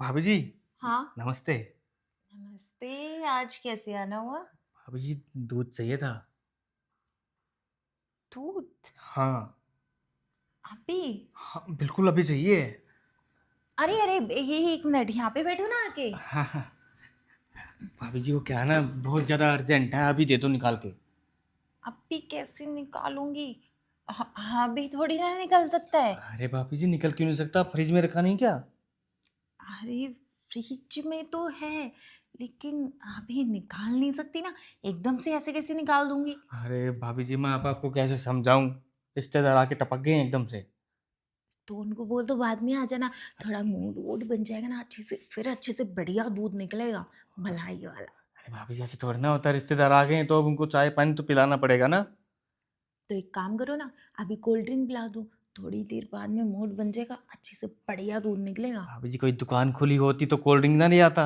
भाभी जी हाँ। नमस्ते। नमस्ते। आज कैसे आना हुआ? भाभी जी दूध चाहिए था। दूध? हाँ अभी? हाँ बिल्कुल अभी चाहिए। अरे अरे, ये एक मिनट यहाँ पे बैठो ना आके। हाँ हाँ भाभी जी वो क्या है ना बहुत ज़्यादा अर्जेंट है, अभी दे दो निकाल के। अभी कैसे निकालूंगी? हाँ, अभी थोड़ी ना निकल सकता है। अरे भाभी जी निकल क्यों नहीं सकता, फ्रिज में रखा नहीं क्या? अरे, फ्रिज में तो है, लेकिन अभी निकाल नहीं सकती ना। एकदम से ऐसे कैसे निकाल दूंगी? अरे भाभी जी मैं आपको कैसे समझाऊं, रिश्तेदार आके टपक गए हैं एकदम से। तो उनको बोल दो बाद में आ जाना। थोड़ा मूड वूड बन जाएगा ना अच्छे से, फिर अच्छे से बढ़िया दूध निकलेगा, मलाई वाला। अरे भाभी जी ऐसे थोड़ी ना होता है, रिश्तेदार आ गए हैं तो अब उनको चाय पानी तो पिलाना पड़ेगा ना। तो एक काम करो ना, अभी कोल्ड ड्रिंक पिला दो। थोड़ी देर बाद में मूड बन जाएगा, अच्छे से बढ़िया दूध निकलेगा। भाभी जी कोई दुकान खुली होती तो कोल्ड ड्रिंक ना नहीं आता।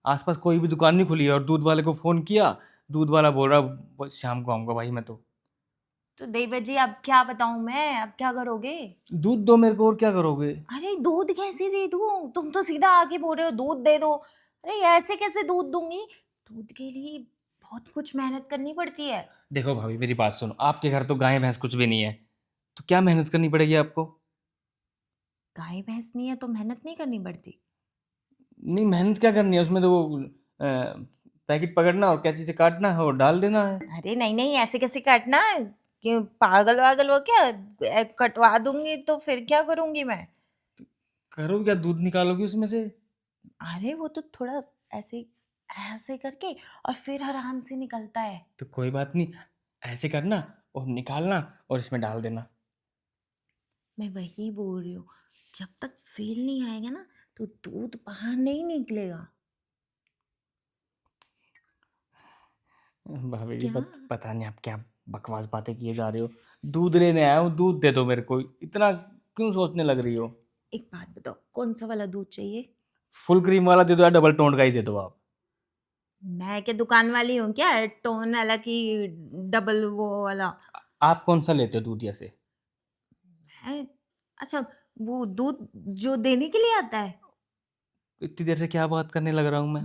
आसपास कोई भी दुकान नहीं खुली है और दूध वाले को फोन किया, दूध वाला बोल रहा "बस शाम को आऊंगा भाई मैं तो"। तो देवर जी, अब क्या बताऊं मैं, अब क्या करोगे? दूध दो मेरे को, और क्या करोगे? अरे दूध कैसे दे दूं? तुम तो सीधा आके बोल रहे हो दूध दे दो। अरे ऐसे कैसे दूध दूंगी? दूध के लिए बहुत कुछ मेहनत करनी पड़ती है। देखो भाभी मेरी बात सुनो, आपके घर तो गाय भैंस कुछ भी नहीं है, तो क्या मेहनत करनी पड़ेगी आपको? गाय भैंस नहीं है तो मेहनत नहीं करनी पड़ती? नहीं मेहनत क्या करनी है उसमें, तो वो पैकेट पकड़ना और कैंची से काटना है और डाल देना है। अरे नहीं नहीं, ऐसे कैसे काटना? क्यों, पागल वागल हो क्या? कटवा दूंगी तो फिर क्या करूंगी मैं? करो क्या, दूध निकालोगी उसमें से? अरे वो तो थोड़ा ऐसे ऐसे करके और फिर आराम से निकलता है। तो कोई बात नहीं, ऐसे करना और निकालना और इसमें डाल देना। मैं वही बोल रही हूँ, जब तक फील नहीं आएगा ना तो दूध बाहर नहीं निकलेगा। भाभी जी क्या? पता नहीं आप क्या बकवास बातें किए जा रहे हो। दूध लेने आया हूँ, दूध दे दो मेरे को, इतना क्यों सोचने लग रही हो? एक बात बताओ, कौन सा वाला दूध चाहिए? फुल क्रीम वाला दे दो या डबल टोन का ही दे दो आप। मैं क्या दुकान वाली हूँ क्या, टोन वाला की डबल वो वाला? आप कौन सा लेते हो दूध जैसे? है? अच्छा, वो दूध जो देने के लिए आता है। इतनी देर से क्या बात करने लग रहा हूँ मैं?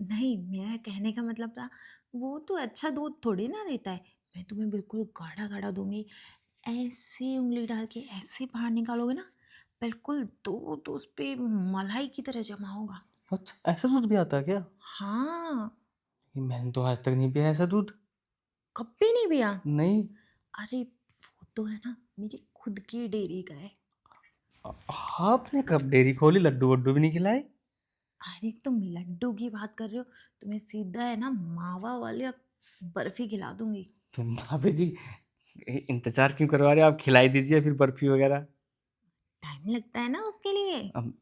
नहीं, मेरा कहने का मतलब था, वो तो अच्छा दूध थोड़ी ना देता है। मैं तुम्हें बिल्कुल गाढ़ा गाढ़ा दूंगी। ऐसे उंगली डाल के ऐसे बाहर निकालोगे ना, बिल्कुल दूध उस पे मलाई की तरह जमा होगा। अच्छा ऐसा दूध भी आता है क्या? हाँ। मैंने तो आज तक नहीं पिया ऐसा दूध। कभी नहीं पिया? नहीं। अरे वो तो है ना, मेरी खुद की डेयरी का है। आपने कब डेयरी खोली, लड्डू वड्डू भी नहीं खिलाए? अरे तुम लड्डू की बात कर रहे हो, तुम्हें सीधा है ना मावा वाले बर्फी खिला दूंगी। तो भाभी जी इंतजार क्यों करवा रहे हो, आप खिलाई दीजिए फिर बर्फी वगैरह। टाइम लगता है ना उसके लिए। अब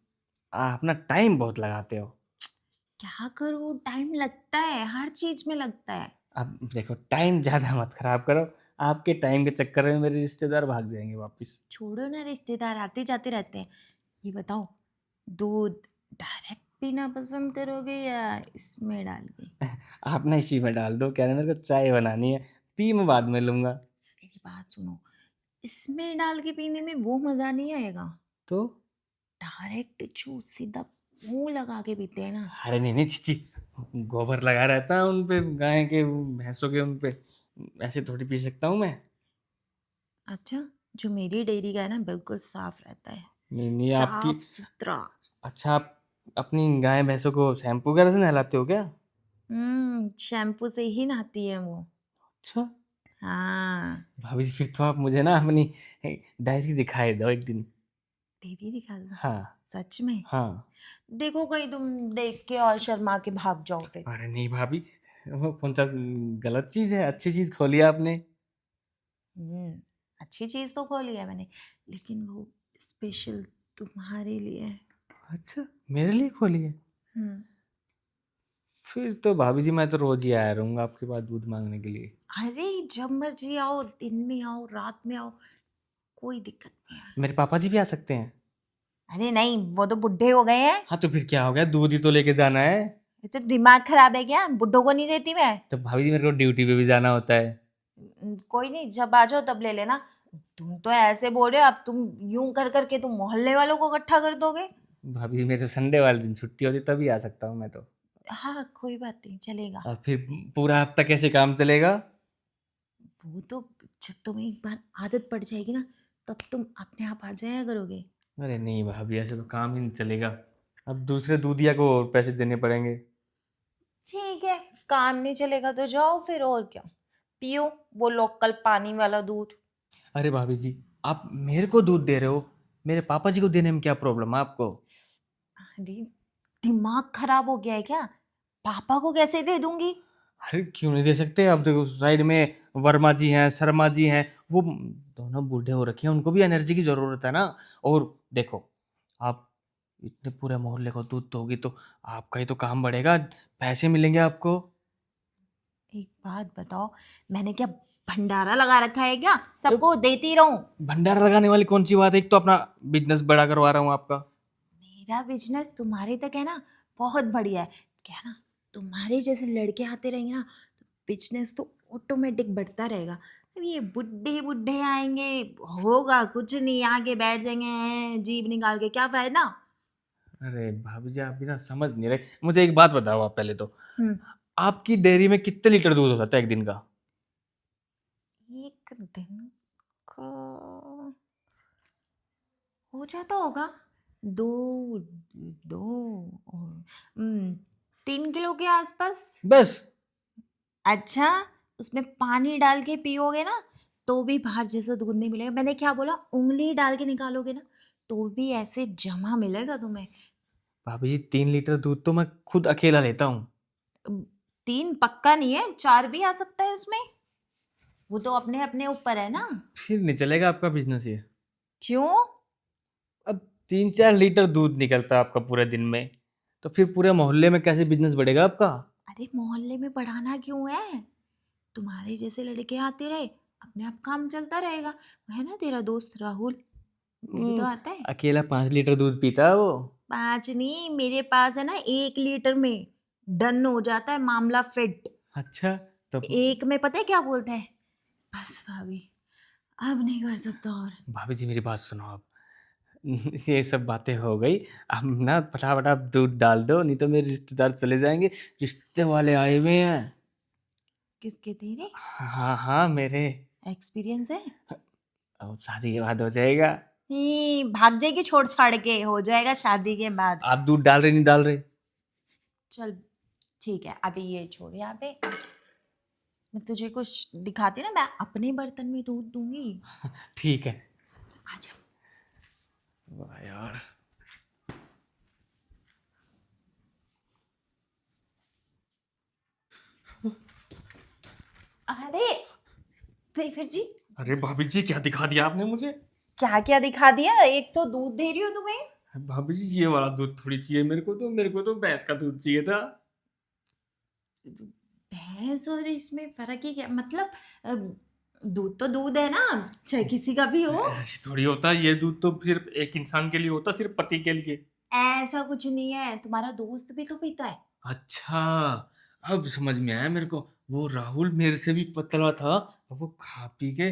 आप ना टाइम बहुत लगाते हो। क्या करूँ, टाइम लगता है, हर चीज में लगता है। अब देखो टाइम ज़्यादा मत खराब करो, आपके टाइम के चक्कर में मेरे रिश्तेदार भाग जाएंगे वापस। छोड़ो ना, रिश्तेदार आते जाते रहते हैं। ये बताओ, दूध डायरेक्ट पीना पसंद करोगे या इसमें डाल के? आप ना इसी में डाल दो, क्या है मेरे को चाय बनानी है, पी मैं बाद में लूंगा। मेरी बात सुनो, इसमें डाल के पीने में वो मजा नहीं आएगा। तो डायरेक्ट चू सीधा मुंह लगा के पीते हैं ना। अरे नहीं नहीं चीची, गोबर लगा रहता है उन पे, गाय के भैंसों के उन पे, ऐसे थोड़ी पी सकता हूँ मैं। अच्छा, जो मेरी डेयरी का है ना, बिल्कुल साफ रहता है, नहीं नहीं आपकी। साफ सुथरा। अच्छा आप अपनी गाय भैंसों को शैम्पू वगैरह से नहलाते हो क्या? शैम्पू से ही नहाती है वो। अच्छा हाँ। भाभी जी फिर तो आप मुझे ना अपनी डायरी दिखाई दो एक दिन। डेयरी दिखा दूँ? हाँ। सच में? हाँ। देखो कहीं तुम देख के और शर्मा के भाग जाओ फिर। अरे नहीं भाभी, वो कौन सा गलत चीज है, अच्छी चीज खोली आपने। हम्म अच्छी चीज तो खोली है मैंने, लेकिन वो स्पेशल तुम्हारे लिए है। अच्छा मेरे लिए खोली है? हम्म फिर तो भाभी जी मैं तो रोज ही आया रहूंगा आपके पास दूध मांगने के लिए। अरे जब मर्जी आओ, दिन में आओ, रात में आओ, कोई दिक्कत नहीं है। मेरे पापा जी भी आ सकते हैं? अरे नहीं, वो तो बुढ़े हो गए हैं। हाँ तो फिर क्या हो गया, दूध ही तो लेके जाना है। ये तो दिमाग खराब है क्या, बुड्ढों को नहीं देती मैं। तो भाभी जी मेरे को ड्यूटी पे भी जाना होता है। कोई नहीं, जब आ जाओ तब ले लेना। तुम तो ऐसे बोल रहे हो, अब तुम यूं कर करके तुम मोहल्ले वालों को इकट्ठा कर दोगे। भाभी मेरे तो संडे वाले दिन छुट्टी होती तभी आ सकता हूँ मैं तो। हाँ कोई बात नहीं, चलेगा। और फिर पूरा हफ्ता कैसे काम चलेगा? वो तो जब तुम्हें एक बार आदत पड़ जाएगी ना, तब तुम अपने आप आ जाया करोगे। अरे नहीं भाभी, ऐसे तो काम ही नहीं चलेगा। अब दूसरे दूधिया को और पैसे देने पड़ेंगे। ठीक है, काम नहीं चलेगा तो जाओ फिर, और क्या। पियो वो लोकल पानी वाला दूध। अरे भाभी जी, आप मेरे को दूध दे रहे हो, मेरे पापा जी को देने में क्या प्रॉब्लम है आपको? अरे दिमाग खराब हो गया है क्या? पापा को कैसे दे दूंगी? अरे क्यों नहीं दे सकते? अब देखो साइड में वर्मा जी हैं, शर्मा जी हैं, वो दोनों बूढ़े हो रखे हैं, उनको भी एनर्जी की जरूरत है ना। और देखो, आप इतने पूरे मोहल्ले को दूध दोगी तो आपका ही तो काम बढ़ेगा, पैसे मिलेंगे आपको। एक बात बताओ, मैंने क्या भंडारा लगा रखा है क्या? तो सबको देती रहूं? भंडारा लगाने वाली कौन सी बात है? एक तो अपना बिजनेस बड़ा करवा रहा हूँ आपका। मेरा बिजनेस तुम्हारे तक है ना, बहुत बढ़िया है। क्या ना, तुम्हारे जैसे लड़के आते रहेंगे ना, तो बिजनेस तो ऑटोमेटिक बढ़ता रहेगा। अब ये बुढ़े बुढ़े आएंगे, होगा कुछ नहीं, आगे बैठ जाएंगे, जीभ निकाल के क्या फायदा। अरे भाभी जी, आप भी ना समझ नहीं रहे। मुझे एक बात बताओ आप पहले तो, हम्म। आपकी डेयरी में कितने लीटर दूध हो जाता है एक दिन का? एक दिन का हो जाता होगा दो दो और, 3 किलो के आसपास। बस? अच्छा, उसमें पानी डाल के पियोगे ना, तो भी बाहर जैसा दूध नहीं मिलेगा। मैंने क्या बोला, उंगली डाल के निकालोगे ना, तो भी ऐसे जमा मिलेगा तुम्हें। भाभी जी, 3 लीटर दूध तो मैं खुद अकेला लेता हूँ। अम, 3 पक्का नहीं है, 4 भी आ सकता है उसमें। वो तो अपने अपने ऊपर है ना। फिर नहीं चलेगा आपका बिजनेस ये। क्यों? अब 3-4 लीटर दूध निकलता है आपका पूरे दिन में, तो फिर पूरे मोहल्ले में कैसे बिजनेस बढ़ेगा आपका? अरे मोहल्ले में बढ़ाना क्यों है? तुम्हारे जैसे लड़के आते रहे, अपने आप काम चलता रहेगा। है ना तेरा दोस्त राहुल, वो भी तो आता है। अकेला 5 लीटर दूध पीता है वो। 5 नहीं, मेरे पास है ना 1 लीटर में डन हो जाता है मामला फिट। अच्छा, तो एक में पता है क्या बोलता है, बस भाभी अब नहीं कर सकता और। भाभी जी मेरी बात सुनो आप। ये सब बातें हो गई, अब ना फटाफट आप दूध डाल दो, नहीं तो मेरे रिश्तेदार चले जाएंगे। रिश्ते वाले आए हुए हैं। किसके? तेरे हाँ हाँ, मेरे। एक्सपीरियंस है? अब शादी के बाद हो जाएगा। भाग जाएगी छोड़ छाड़ के, हो जाएगा शादी के बाद। आप दूध डाल रहे नहीं डाल रहे? चल ठीक है, अभी ये छोड़ यहाँ पे। मैं तुझे कुछ दिखाती ना, मैं अपने बर्तन में दूध दूंगी। ठीक है। आजा। वाह यार। अरे फिर जी, अरे भाभी जी, क्या दिखा दिया आपने मुझे? क्या क्या दिखा दिया? एक तो दूध दे रही हो तुम्हें। भाभी जी, ये वाला दूध थोड़ी चाहिए मेरे को तो भैंस का दूध चाहिए था। भैंस और इसमें फर्क ही क्या मतलब? दूध तो दूध है ना, चाहे किसी का भी हो। ऐसे थोड़ी होता है, ये दूध तो सिर्फ एक इंसान के लिए होता, सिर्फ पति के लिए। ऐसा कुछ नहीं है, तुम्हारा दोस्त भी तो पीता है। अच्छा, अब समझ में आया मेरे को। वो राहुल मेरे से भी पतला था, अब वो खा पी के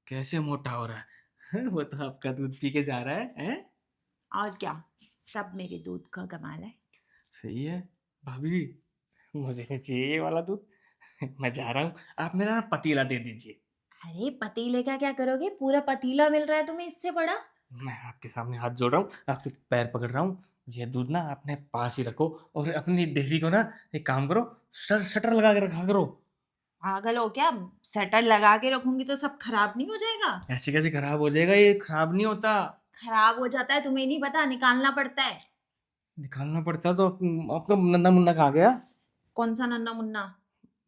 कैसे मोटा हो रहा है। वो तो आपका दूध पी के जा रहा है, हैं? और क्या, सब मेरे दूध का कमाल है। सही है। भाभी जी, मुझे नहीं चाहिए ये वाला दूध। मैं जा रहा हूँ, आप मेरा ना पतीला दे दीजिए। अरे पतीले का क्या करोगे? पूरा पतीला मिल रहा है तुम्हें इससे बड़ा। मैं आपके सामने हाथ जोड़ रहा हूँ, आपके पैर पकड़ रहा हूँ। ये दूध ना अपने पास ही रखो, और अपनी डेयरी को ना एक काम करो, शटर लगा के रखा करो। पागल हो क्या? शटर लगा के रखूंगी तो सब खराब नहीं हो जाएगा? ऐसे कैसे खराब हो जाएगा? ये खराब नहीं होता। खराब हो जाता है, तुम्हें नहीं पता, निकालना पड़ता है। निकालना पड़ता तो आपका नन्ना मुन्ना खा गया। कौन सा नन्ना मुन्ना?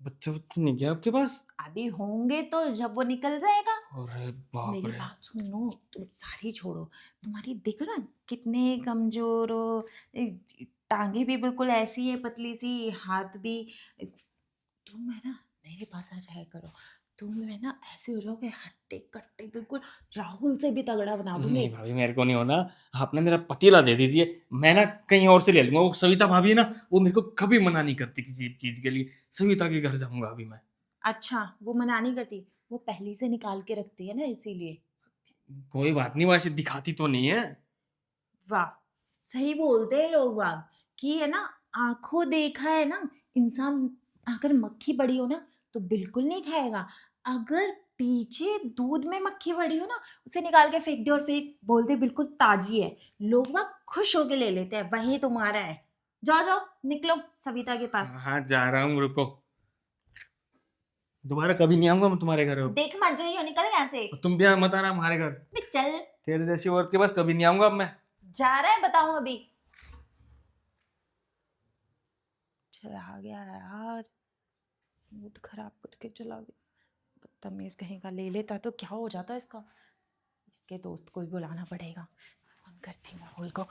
बच्चा बच्चा नहीं क्या आपके पास? अभी होंगे तो जब वो निकल जाएगा। अरे बाप मेरी रे। बात सुनो, तुम सारी छोड़ो। तुम्हारी देखो ना कितने कमजोर हो, टांगे भी बिल्कुल ऐसी है पतली सी, हाथ भी। तुम है ना मेरे पास आ जाया करो, तुम है ना ऐसे हो जाओगे हट्टे कट्टे बिल्कुल, राहुल से भी तगड़ा बना दूंगी। नहीं भाभी, मेरे को नहीं होना। आप ना मेरा पतीला दे दीजिए, मैं ना कहीं और से ले लूंगा। वो सविता भाभी है ना, वो मेरे को कभी मना नहीं करती किसी चीज के लिए। सविता के घर जाऊंगा अभी मैं। अच्छा, वो मना नहीं करती, वो पहले से निकाल के रखती है ना, इसीलिए। कोई बात नहीं, वैसे दिखाती तो नहीं है। वाह, सही बोलते हैं लोग बाग कि है ना, आंखों देखा है ना, इंसान अगर मक्खी पड़ी हो ना तो बिल्कुल नहीं खाएगा। अगर पीछे दूध में मक्खी पड़ी हो ना, उसे निकाल के फेंक दे और फिर बोल दे बिल्कुल ताजी है, लोग बाग खुश होके ले लेते हैं। वही तुम्हारा है। जाओ जाओ, निकलो सविता के पास। हाँ जा रहा हूँ, रुको। दोबारा कभी नहीं आऊंगा मैं तुम्हारे घर अब। देख मत जाइयो, निकल यहाँ से। तुम भी मत आना हमारे घर। बे चल। तेरे जैसी औरत के पास कभी नहीं आऊंगा अब मैं। जा रहा है बताऊं अभी। चला गया यार, मूड खराब करके चला गया। बदतमीज कहीं का, ले लेता तो क्या हो जाता इसका। इसके दोस्त को भी बुलाना पड़ेगा, फोन करते हैं राहुल को।